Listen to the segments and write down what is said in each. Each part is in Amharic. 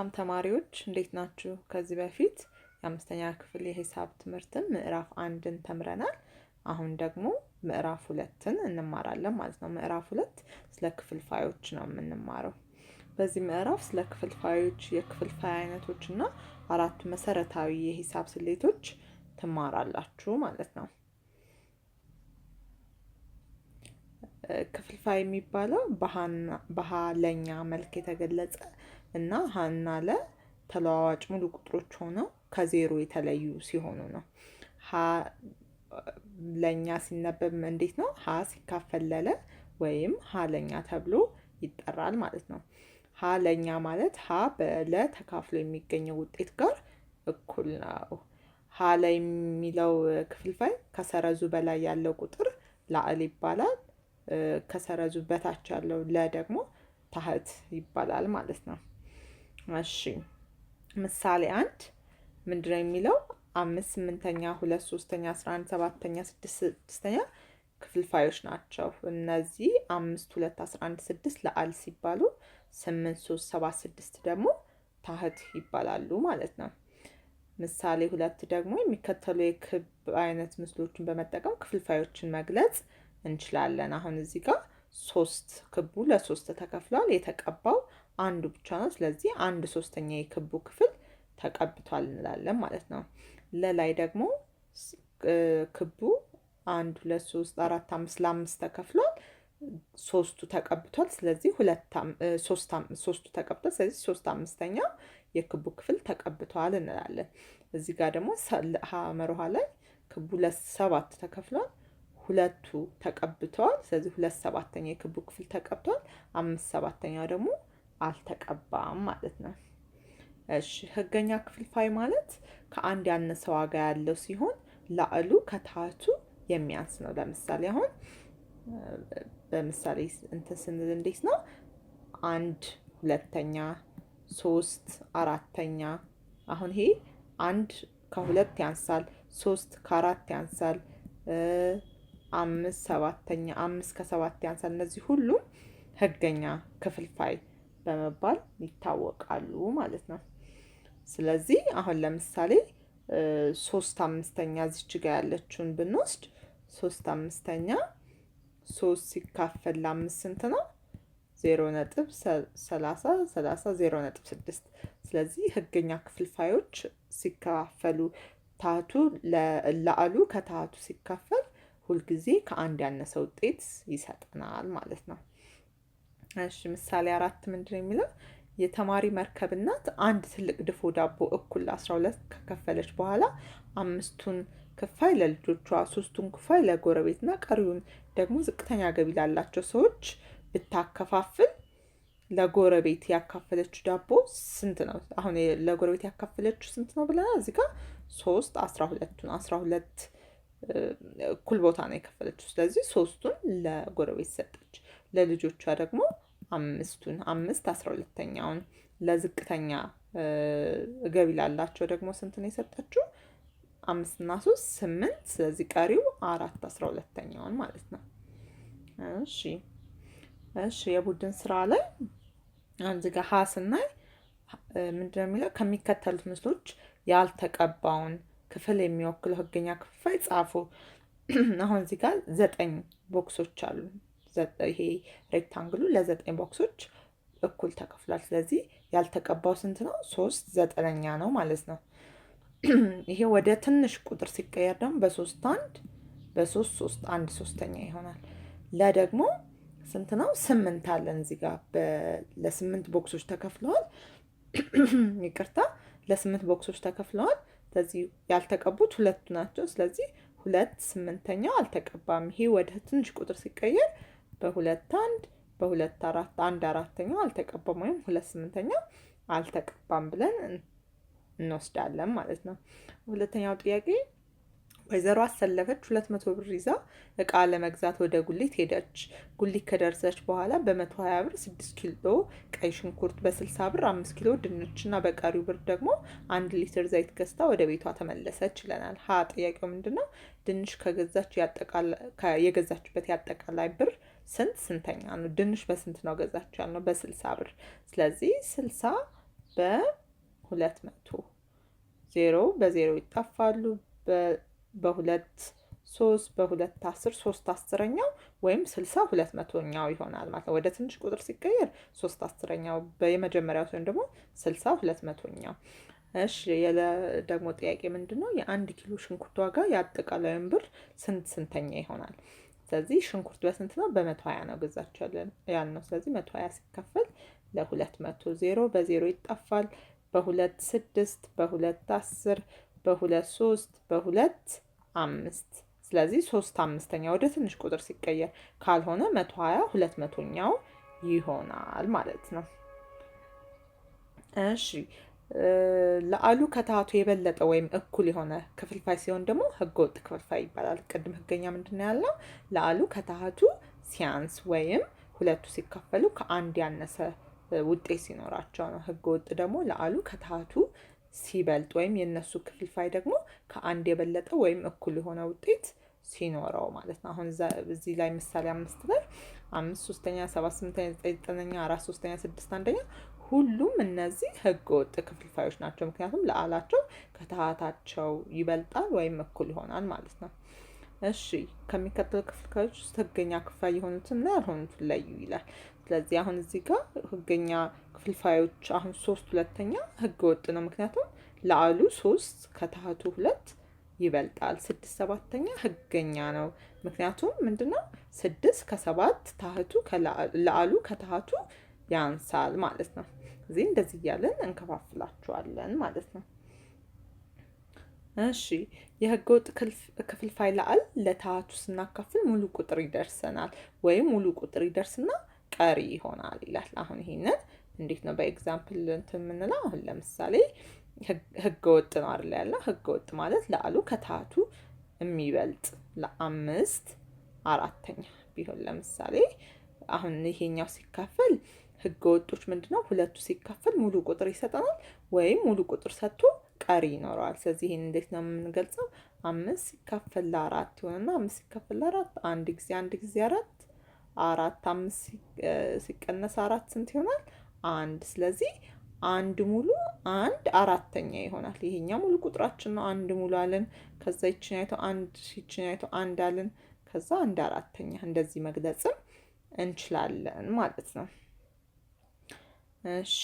ሰላም ተማሪዎች እንዴት ናችሁ? ከዚህ በፊት የአምስተኛ ክፍል የሂሳብ ትምህርትን ምዕራፍ አንድን ተምረናል። አሁን ደግሞ ምዕራፍ ሁለትን እንማራለን ማለት ነው። ምዕራፍ ሁለት ስለ ክፍልፋዮች ነው የምንማረው። በዚህ ምዕራፍ ስለ ክፍልፋዮች፣ የክፍልፋይ አይነቶች እና አራቱ መሰረታዊ የሂሳብ ስሌቶች ትማራላችሁ ማለት ነው። ክፍልፋይ የሚባለው በሀለኛ መልክ የተገለጸ እና ሀና ለ ተለዋዋጭ ሙሉ ቁጥሮች ሆነው ከዜሮ የተለዩ ሲሆኑ ነው። ሀ ለኛ ሲነበብ እንዴት ነው? ሀ ሲካፈል ለለ ወይም ሀለኛ ተብሎ ይጠራል ማለት ነው። ሀለኛ ማለት ሀ በለ ተካፍሎ የሚገኘው ውጤት ጋር እኩል ነው። ሀ ላይ የሚለው ክፍልፋይ ከሰረዙ በላይ ያለው ቁጥር ላዕል ይባላል። ከሰረዙ በታች ያለው ለ ደግሞ ታህት ይባላል ማለት ነው። እሺ ምሳሌ አንድ ምንድነው የሚለው? 5 8ኛ 2 3ኛ 11 7ኛ 6 6ኛ ክፍልፋዮች ናቸው። እነዚህ 5 2 11 6 ለአል ሲባሉ 8 3 7 6 ደግሞ ታህት ይባላሉ ማለት ነው። ምሳሌ ሁለት ደግሞ የሚከተሉ የክብ አይነት ምስሎችን በመጠቀም ክፍልፋዮችን መግለጽ እንችላለን። አሁን እዚህ ጋር ሶስት ክቡ ለሶስት ተከፍሏል። የተቀባው አንዱ ብቻ ነው። ስለዚህ 1/3 የክቡ ክፍል ተቀብቷል እንላለን ማለት ነው። ለላይ ደግሞ ክቡ 1 2 3 4 5 ለ5 ተከፍሏል። ሶስቱ ተቀብቷል። ስለዚህ ሶስቱ ተቀብቷል። ስለዚህ 3/5 የክቡ ክፍል ተቀብቷል እንላለን። እዚህ ጋር ደግሞ ሀመርሃ ላይ ክቡ ለ7 ተከፍሏል። ሁለቱ ተቀብተዋል። ስለዚህ 2/7 የክቡ ክፍል ተቀብቷል። 5/7 ደግሞ አልተቀባም ማለት ነው። እሺ ህገኛ ክፍልፋይ ማለት ከአንድ ያነሰ ዋጋ ያለው ሲሆን ላዕሉ ከታህቱ የሚያንስ ነው። ለምሳሌ አሁን በምሳሌ እንትን ስንል እንዴት ነው? 1/2 3 4ኛ አሁን ይሄ 1 ከ2 ያንሳል፣ 3 ከ4 ያንሳል፣ 5/7 5 ከ7 ያንሳል። እነዚህ ሁሉም ህገኛ ክፍልፋይ በመባል ይታወቃሉ ማለት ነው። ስለዚህ አሁን ለምሳሌ 3/5 እዚች ጋር ያለችውን ብንወስድ 3/5 3 ሲካፈል ለ5 ስንት ነው? 0.30 0.6። ስለዚህ ህገኛ ክፍልፋዮች ሲካፈሉ ታህቱ ለላዕሉ ከታህቱ ሲካፈል ሁልጊዜ ከአንድ ያነሰ ውጤት ይሰጠናል ማለት ነው። እሺ ምሳሌ 4 ምንድነው የሚለው? የተማሪ መርከብ እናት አንድ ትልቅ ድፎ ዳቦ እኩል 12 ከከፈለች በኋላ 5ቱን ክፋይ ለልጆቿ፣ 3ቱን ክፋይ ለጎረቤትና ቀሪውን ደግሞ ዝቅተኛ ገቢ ላላቸው ሰዎች ብታከፋፍል ለጎረቤት ያካፈለችው ዳቦ ስንት ነው? አሁን ለጎረቤት ያካፈለችው ስንት ነው ብለናል። እዚህ ጋር 3 12ቱን 12 እኩል ቦታ ነው የከፈለችው። ስለዚህ 3ቱን ለጎረቤት ሰጠች። ለልጆቿ ደግሞ 5ቱን 5/12ኛውን ለዝቅተኛ ገቢ ላላቸው ደግሞ ስንት ነው የሰጠችው? 5 እና 3 8። ስለዚህ ቀሪው 4/12ኛውን ማለት ነው። እሺ የቡድን ስራ ላይ እዚህ ጋር ሀ ስናይ ምንድነው የሚለው? ከሚከተሉት ምስሎች ያልተቀባውን ክፍል የሚወክለው ህገኛ ክፍልፋይ ጻፉ። አሁን እዚህ ጋር 9 ቦክሶች አሉ። ይሄ ሬክታንግሉ ለ9 ቦክሶች እኩል ተከፍሏል። ስለዚህ ያልተቀባው ስንት ነው? 3/9 ነው ማለት ነው። ይሄ ወደ ትንሽ ቁጥር ሲቀየር ደግሞ በ3 1 በ3 3 1/3 ይሆናል። ለደግሞ ስንት ነው? 8 አለን እዚህ ጋር ለ8 ቦክሶች ተከፍለዋል። ይቅርታ ለ8 ቦክሶች ተከፍለዋል። ስለዚህ ያልተቀቡት ሁለቱ ናቸው። ስለዚህ 2/8 አልተቀባም። ይሄ ወደ ትንሽ ቁጥር ሲቀየር በ2 1 በ2 4 1/4 አልተቀባም፣ ወይም 2/8 አልተቀባም ብለን እንወስዳለን ማለት ነው። ሁለተኛው ጥያቄ ወይዘሮ አሰለፈች 200 ብር ይዛ እቃ ለመግዛት ወደ ጉሊት ሄደች። ጉሊት ከደረሰች በኋላ በ120 ብር 6 ኪሎ ቀይ ሽንኩርት፣ በ60 ብር 5 ኪሎ ድንች እና በቀሪው ብር ደግሞ 1 ሊትር ዘይት ገዝታ ወደ ቤቷ ተመለሰች ይለናል። ሀ ጥያቄው ምንድነው? ድንች የገዛችበት ያጠቃላይ ብር ስንተኛ ነው? ድንች በስንት ነው ገዛች ያልነው? በ60 ብር። ስለዚህ 60 በ200 ዜሮ በዜሮ ይጠፋሉ። በሁለት 3 በሁለት 10 3 አስረኛው ወይም 60 200ኛው ይሆናል ማለት ነው። ወደ ትንሽ ቁጥር ሲቀየር 3 አስረኛው የመጀመሪያው ሲሆን ደግሞ 60 200ኛው። እሺ ደግሞ ጥያቄ ምንድነው? የ1 ኪሎ ሽንኩርት ዋጋ የአጠቃላዩን ብር ስንተኛ ይሆናል? ስለዚህ ሽንኩርት በስንት ነው? በ120 ነው ገዛችሁ ያልነው። ስለዚህ 120 ሲካፈል ለ200 ዜሮ በዜሮ ይጠፋል። በሁለት 6 በሁለት 10 በሁለት 3 በሁለት 5 ስለዚህ 3/5 ወደ ትንሽ ቁጥር ሲቀየር ካልሆነ 120 200ኛው ይሆናል ማለት ነው። እሺ ለአሉ ከታህቱ የበለጠ ወይም እኩል የሆነ ክፍልፋይ ሲሆን ደግሞ ህገወጥ ክፍልፋይ ይባላል። ቅድም ህገኛ ምንድነው ያለው? ለአሉ ከታህቱ ሲያንስ ወይም ሁለቱ ሲካፈሉ ከአንድ ያነሰ ውጤት ሲኖራቸው ነው። ህገወጥ ደግሞ ለአሉ ከታህቱ ሲበልጥ ወይም የነሱ ክፍልፋይ ደግሞ ከአንድ የበለጠ ወይም እኩል የሆነ ውጤት ሲኖረው ማለት ነው። አሁን እዚህ ላይ ምሳሌ 5 ላይ 5 3ኛ 7 8ኛ 9 9ኛ 4 3ኛ 6 1ኛ ሁሉም እነዚህ ህገወጥ ክፍልፋዮች ናቸው። ምክንያቱም ለአላቸው ከታህታቸው ይበልጣል ወይም እኩል ይሆናል ማለት ነው። እሺ ከሚከተሉ ክፍልፋዮች ውስጥ ህገኛ ክፍልፋይ የሆኑትና ያልሆኑትን ለዩ ይላል። ስለዚህ አሁን እዚህ ጋር ህገኛ ክፍልፋዮች አሁን 3 ሁለተኛ ህገወጥ ነው። ምክንያቱም ለአሉ 3 ከታህቱ 2 ይበልጣል። 6 7ኛ ህገኛ ነው። ምክንያቱም ምንድነው 6 ከ7 ታህቱ ለአሉ ከታህቱ ያንሳል ማለት ነው። እዚህ እንደዚህ እያለን እንከፋፍላቸዋለን ማለት ነው። እሺ የህገወጥ ክፍልፋይ ለአል ለታህቱ ስናካፍል ሙሉ ቁጥር ይደርሰናል ወይም ሙሉ ቁጥር ይደርስና ቀሪ ይሆናል ይላል። አሁን ይሄንን እንዴት ነው በኤግዛምፕል እንትን የምንለው? አሁን ለምሳሌ ህገወጥ ነው አይደል ያለው? ህገወጥ ማለት ለአሉ ከታህቱ የሚበልጥ ለ5/4 ቢሆን ለምሳሌ አሁን ይሄኛው ሲካፈል ህገወጦች ምንድነው? ሁለቱ ሲካፈል ሙሉ ቁጥር ይሰጠናል ወይም ሙሉ ቁጥር ሰጥቶ ቀሪ ይኖረዋል። ስለዚህ ይሄን እንዴት ነው የምንገልጸው? 5 ሲካፈል ለ4 ይሆንና 5 ሲካፈል ለ4 አንድ ጊዜ 4 5 ሲቀነስ 4 ስንት ይሆናል? 1 ስለዚህ 1 ሙሉ 1/4 ይሆናል። ይሄኛው ሙሉ ቁጥራችን ነው። 1 ሙሉ አለን። ከዛ ይችኛይቶ 1 አለን። ከዛ 1/4 እንደዚህ መግለጽም እንችላለን ማለት ነው። እሺ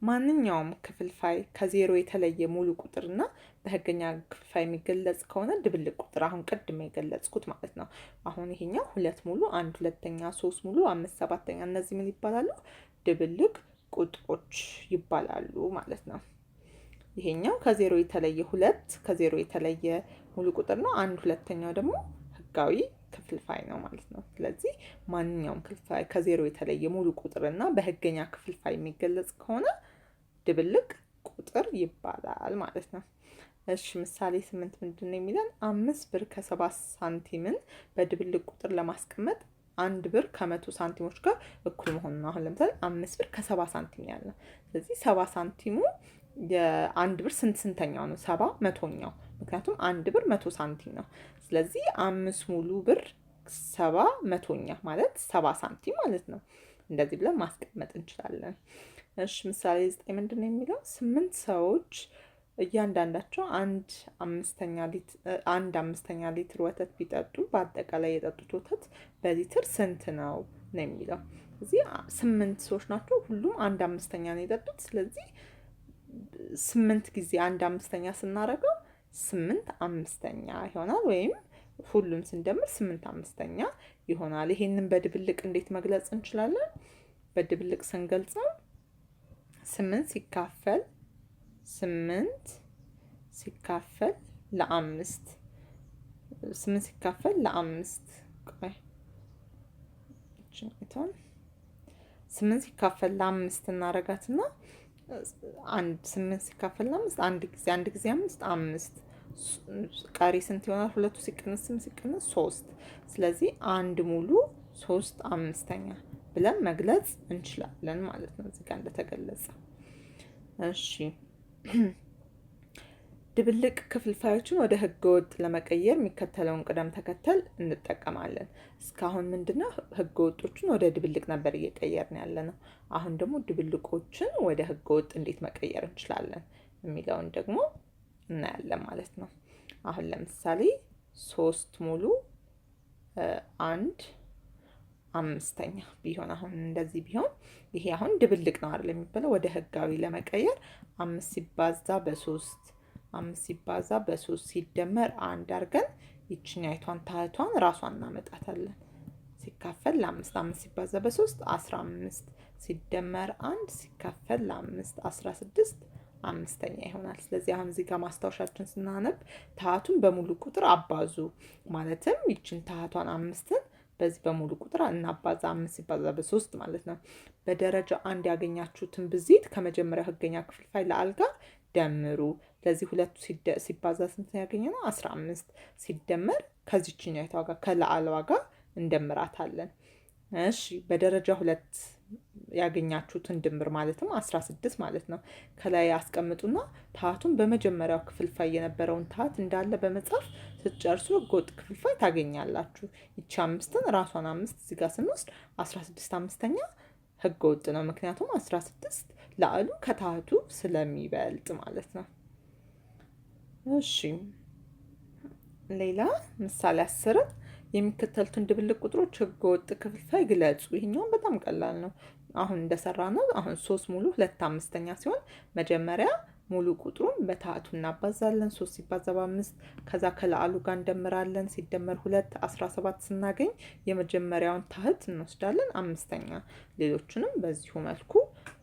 ማንኛውም ክፍልፋይ ከዜሮ የተለየ ሙሉ ቁጥርና በህገኛ ክፍልፋይ የሚገለጽ ከሆነ ድብልቅ ቁጥር አሁን ቅድም የገለጽኩት ማለት ነው። አሁን ይሄኛው 2 ሙሉ 1 ሁለተኛ 3 ሙሉ 5 7ኛ እነዚህ ምን ይባላሉ? ድብልቅ ቁጥሮች ይባላሉ ማለት ነው። ይሄኛው ከዜሮ የተለየ 2 ከዜሮ የተለየ ሙሉ ቁጥር ነው። 1 ሁለተኛው ደግሞ ህጋዊ ክፍልፋይ ነው ማለት ነው። ስለዚህ ማንኛውም ክፍልፋይ ከዜሮ የተለየ ሙሉ ቁጥር እና በህገኛ ክፍልፋይ የሚገለጽ ከሆነ ድብልቅ ቁጥር ይባላል ማለት ነው። እሺ ምሳሌ 8 ምንድነው የሚለን? 5 ብር ከ7 ሳንቲምን በድብልቅ ቁጥር ለማስቀመጥ 1 ብር ከ100 ሳንቲሞች ጋር እኩል መሆኑ ነው። አሁን ለምሳሌ 5 ብር ከ70 ሳንቲም ያለው። ስለዚህ 70 ሳንቲሙ የአንድ ብር ስንተኛው ነው? 70 100ኛው። ምክንያቱም 1 ብር 100 ሳንቲም ነው። ስለዚህ 5 ሙሉ ብር 70 100ኛ ማለት 70 ሳንቲም ማለት ነው። እንደዚህ ብለን ማስቀመጥ እንችላለን። እሺ ምሳሌ 9 ምንድነው የሚለው? 8 ሰዎች እያንዳንዳቸው 1/5 ሊትር ወተት ቢጠጡ በአጠቃላይ የጠጡት ወተት በሊትር ስንት ነው የሚለው። እዚህ 8 ሰዎች ናቸው። ሁሉም 1/5 ነው የጠጡት። ስለዚህ 8 ጊዜ 1/5 ስናደርገው 8/5 ይሆናል። ወይም ሁሉም ስንደምር 8/5 ይሆናል። ይሄንን በድብልቅ እንዴት መግለጽ እንችላለን? በድብልቅ ስንገልጸው 8 ሲካፈል ለ5 8 ሲካፈል ለ5 8 ሲካፈል ለ5 እናረጋትና 8 ሲካፈል ለ5 አንድ ጊዜ 5 ቀሪ ስንት ይሆናል? ሁለቱ ሲቀነስ 8 ሲቀነስ 3 ስለዚህ 1 ሙሉ 3/5 ብለን መግለጽ እንችላለን ማለት ነው። እዚህ ጋር እንደተገለጸ። እሺ ድብልቅ ክፍልፋዮችን ወደ ህገወጥ ለመቀየር የሚከተለውን ቅደም ተከተል እንጠቀማለን። እስካሁን ምንድነው ህገወጦችን ወደ ድብልቅ ነበር እየቀየርን ያለነው። አሁን ደግሞ ድብልቆችን ወደ ህገወጥ እንዴት መቀየር እንችላለን የሚለውን ደግሞ እናያለን ማለት ነው። አሁን ለምሳሌ 3 ሙሉ 1 5ኛ ቢሆን አሁን እንደዚህ ቢሆን ይሄ አሁን ድብልቅ ነው አይደል የሚባለው። ወደ ህጋዊ ለመቀየር 5 ሲባዛ በ3 5 ሲባዛ በ3 ሲደመር 1 አድርገን ይችኛይቷን ታህቷን ራሷን እናመጣታለን። ሲካፈል ለ5 5 ሲባዛ በ3 15 ሲደመር 1 ሲካፈል ለ5 16 5ኛ ይሆናል። ስለዚህ አሁን እዚህ ጋር ማስታወሻችን ስናነብ ታህቱን በሙሉ ቁጥር አባዙ ማለትም ይችን ታህቷን 5ን በዚህ በሙሉ ቁጥር እናባዛ 5 ሲባዛ በ3 ማለት ነው። በደረጃ 1 ያገኛችሁትን ብዜት ከመጀመሪያው ህገኛ ክፍልፋይ ለአል ጋር ደምሩ። ለዚህ ሁለቱ ሲባዛ ስንት ያገኘነው 15 ሲደመር ከዚህኛይቷ ጋር ከለአልዋ ጋር እንደምራታለን። እሺ በደረጃ 2 ያገኛችሁትን ድምር ማለትም 16 ማለት ነው። ከላይ ያስቀምጡና ታህቱን በመጀመሪያው ክፍልፋይ የነበረውን ታህት እንዳለ በመጻፍ ስትጨርሱ ህገወጥ ክፍልፋይ ታገኛላችሁ። ይቺ 5ን ራሷን 5 እዚህ ጋር ስንወስድ 16 5ኛ ህገወጥ ነው። ምክንያቱም 16 ለአሉ ከታህቱ ስለሚበልጥ ማለት ነው። እሺ ሌላ ምሳሌ 10 የሚከተሉትን ድብልቅ ቁጥሮች ህገወጥ ክፍልፋይ ግለጹ። ይሄኛው በጣም ቀላል ነው። አሁን እንደሰራነው አሁን 3 ሙሉ 2 5ኛ ሲሆን መጀመሪያ ሙሉ ቁጥሩን በታህቱ እናባዛለን። 3 ሲባዛ በ5 ከዛ ከለአሉ ጋር እንደምራለን። ሲደመር 2 17 ስናገኝ የመጀመሪያውን ታህት እንወስዳለን 5ኛ። ሌሎቹንም በዚሁ መልኩ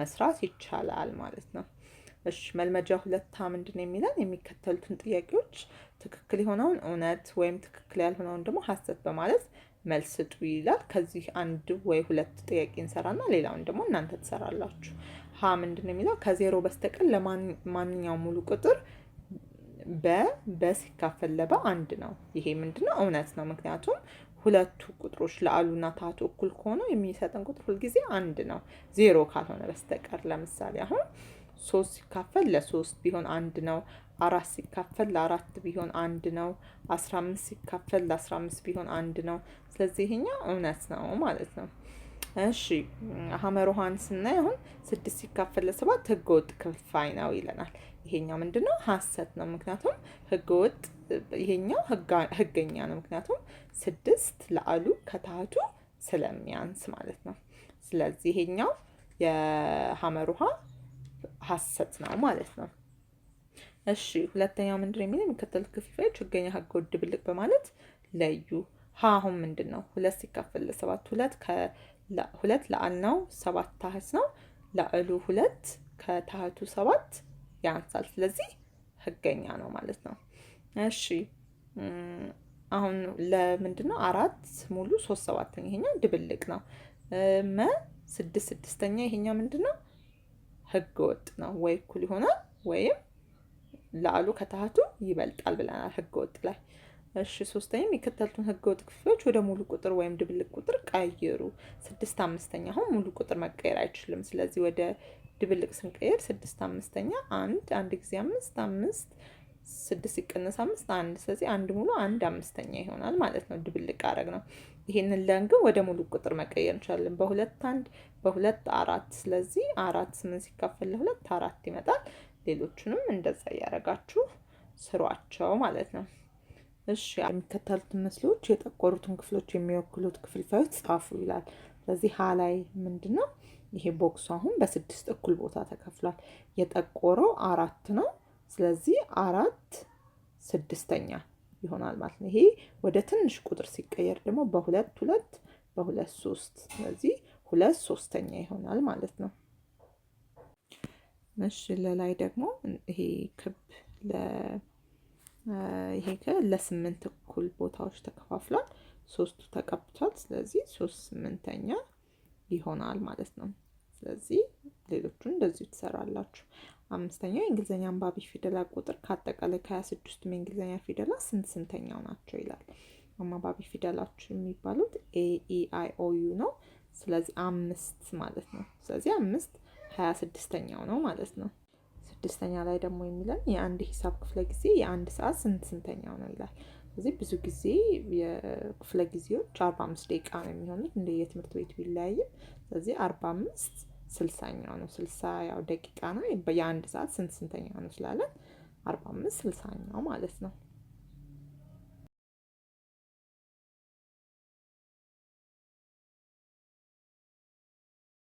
መስራት ይቻላል ማለት ነው። እሺ መልመጃ 2 ምንድነው የሚለን? የሚከተሉትን ጥያቄዎች ትክክል የሆነውን እውነት ወይም ትክክል ያልሆነውን ደግሞ ሐሰት በማለት መልስ ስጡ ይላል። ከዚህ 1 ወይ 2 ጥያቄ እንሰራና ሌላውን ደግሞ እናንተ ትሰራላችሁ። ምንድነው የሚለው? ከዜሮ በስተቀር ለማንኛውም ሙሉ ቁጥር በሲካፈል ለ1 ነው። ይሄ ምንድነው? እውነት ነው። ምክንያቱም ሁለቱ ቁጥሮች ለአሉና ታህቱ እኩል ከሆኑ የሚሰጠን ቁጥር ሁልጊዜ 1 ነው፣ ዜሮ ካልሆነ በስተቀር። ለምሳሌ አሁን 3 ሲካፈል ለ3 ቢሆን 1 ነው። 4 ሲካፈል ለ4 ቢሆን 1 ነው። 15 ሲካፈል ለ15 ቢሆን 1 ነው። ስለዚህ ይሄኛው እውነት ነው ማለት ነው። እሺ ሐመሮሃን ስናይ አሁን 6 ሲካፈል ለ7 ህገወጥ ክፍልፋይ ነው ይለናል። ይሄኛው ምንድነው? ሐሰት ነው። ምክንያቱም ህገወጥ ይሄኛው ህገኛ ነው። ምክንያቱም 6 ለአሉ ከታህቱ ስለሚያንስ ማለት ነው። ስለዚህ ይሄኛው የሐመሮሃ ሐሰት ነው ማለት ነው። እሺ ሁለተኛው ምንድነው የሚለው? የሚከተሉት ክፍልፋዮች ህገኛ ህገወጥ ድብልቅ በማለት ለዩ። አሁን ምንድነው? 2 ሲካፈል ለ7 2 ለአል ነው፣ 7 ታህት ነው። ለአሉ 2 ከታህቱ 7 ያንሳል። ስለዚህ ህገኛ ነው ማለት ነው። እሺ አሁን ለምንድነው 4 ሙሉ 3 7ኛ ይሄኛው ድብልቅ ነው። 6 6ኛ ይሄኛው ምንድነው? ህገ ወጥ ነው። ወይ እኩል ይሆናል ወይም ለአሉ ከታህቱ ይበልጣል ብለናል ህገ ወጥ ላይ። እሺ ሶስተኛው የሚከተሉትን ህገ ወጥ ክፍሎች ወደ ሙሉ ቁጥር ወይም ድብልቅ ቁጥር ቀይሩ። 6 5ኛ አሁን ሙሉ ቁጥር መቀየር አይችልም። ስለዚህ ወደ ድብልቅ ስንቀይር 6 5ኛ 1 ጊዜ 5 5 6 ሲቀነስ 5 1። ስለዚህ 1 ሙሉ 1 5ኛ ይሆናል ማለት ነው። ድብልቅ አረግ ነው። ይሄንን ለንግን ወደ ሙሉ ቁጥር መቀየር እንችላለን። በ2 1 በ2 4። ስለዚህ 4 8 ሲካፈል ለ2 4 ይመጣል። ሌሎቹንም እንደዛ እያደረጋችሁ ስሯቸው ማለት ነው። እሺ የሚከተሉትን ምስሎች የጠቆሩትን ክፍሎች የሚወክሉት ክፍልፋዮች ጻፉ ይላል። ስለዚህ ሀ ላይ ምንድነው? ይሄ ቦክሱ አሁን በ6 እኩል ቦታ ተከፍሏል። የጠቆረው 4 ነው። ስለዚህ 4 6ኛ ይሆናል ማለት ነው። ይሄ ወደ ትንሽ ቁጥር ሲቀየር ደግሞ በ2 2 በ2 3። ስለዚህ 2 3ኛ ይሆናል ማለት ነው። እሺ ለላይ ደግሞ ይሄ ክብ ይሄ ለ8 እኩል ቦታዎች ተከፋፍሏል። 3ቱ ተቀብቷል። ስለዚህ 3 8ኛ ይሆናል ማለት ነው። ስለዚህ ሌሎቹን እንደዚሁ ትሰራላችሁ። 5ኛው የእንግሊዝኛ አንባቢ ፊደላት ቁጥር ከአጠቃላይ ከ26ቱ የእንግሊዝኛ ፊደላት ስንተኛው ናቸው ይላል። አንባቢ ፊደላችሁ የሚባሉት ኤ ኢ አይ ኦ ዩ ነው። ስለዚህ 5 ማለት ነው። ስለዚህ 5 26ኛው ነው ማለት ነው። 6ኛ ላይ ደግሞ የሚለን የአንድ ሂሳብ ክፍለ ጊዜ የአንድ ሰዓት ስንተኛው ነው ይላል። ስለዚህ ብዙ ጊዜ የክፍለ ጊዜዎች 45 ደቂቃ ነው የሚሆኑት እንደ የትምህርት ቤት ቢለያይም። ስለዚህ 45 60ኛው ነው 60 ያው ደቂቃ ነው የአንድ ሰዓት ስንተኛው ነው ስላለን 45 60ኛው ማለት ነው።